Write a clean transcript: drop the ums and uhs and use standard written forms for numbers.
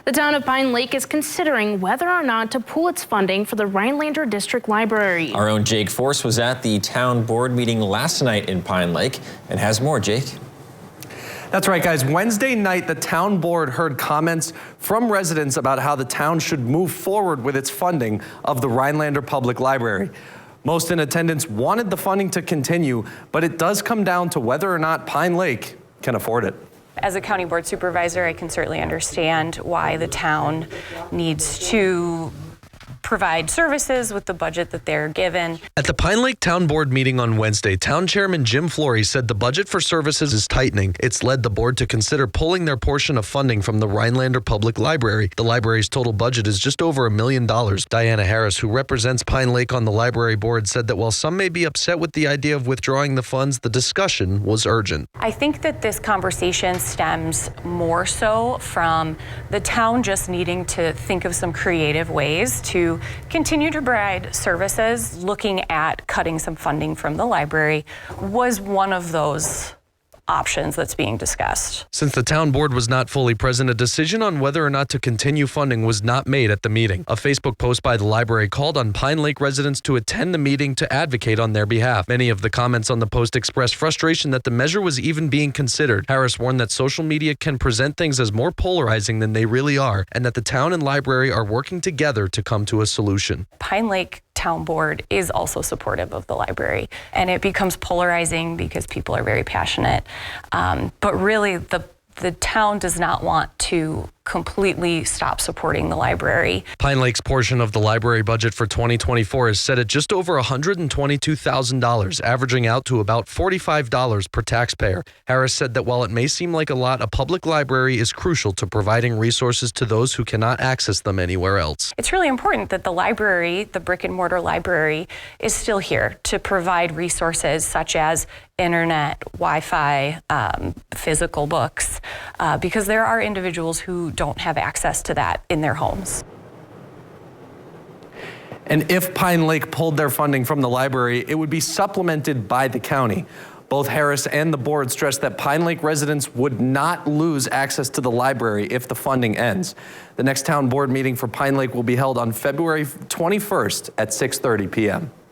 The town of Pine Lake is considering whether or not to pool its funding for the Rhinelander District Library. Our own Jake Force was at the town board meeting last night in Pine Lake and has more. Jake. That's right, guys. Wednesday night, the town board heard comments from residents about how the town should move forward with its funding of the Rhinelander Public Library. Most in attendance wanted the funding to continue, but it does come down to whether or not Pine Lake can afford it. As a county board supervisor, I can certainly understand why the town needs to provide services with the budget that they're given. At the Pine Lake Town Board meeting on Wednesday, Town Chairman Jim Flory said the budget for services is tightening. It's led the board to consider pulling their portion of funding from the Rhinelander Public Library. The library's total budget is just over $1 million. Diana Harris, who represents Pine Lake on the library board, said that while some may be upset with the idea of withdrawing the funds, the discussion was urgent. I think that this conversation stems more so from the town just needing to think of some creative ways to continue to provide services. Looking at cutting some funding from the library was one of those options that's being discussed. Since the town board was not fully present, a decision on whether or not to continue funding was not made at the meeting. A Facebook post by the library called on Pine Lake residents to attend the meeting to advocate on their behalf. Many of the comments on the post expressed frustration that the measure was even being considered. Harris warned that social media can present things as more polarizing than they really are, and that the town and library are working together to come to a solution. Pine Lake Town Board is also supportive of the library, and it becomes polarizing because people are very passionate. But really, the town does not want to completely stop supporting the library. Pine Lake's portion of the library budget for 2024 is set at just over $122,000, averaging out to about $45 per taxpayer. Harris said that while it may seem like a lot, a public library is crucial to providing resources to those who cannot access them anywhere else. It's really important that the library, the brick and mortar library, is still here to provide resources such as internet, Wi-Fi, physical books, because there are individuals who don't have access to that in their homes. And if Pine Lake pulled their funding from the library, it would be supplemented by the county. Both Harris and the board stressed that Pine Lake residents would not lose access to the library if the funding ends. The next town board meeting for Pine Lake will be held on February 21st at 6:30 p.m.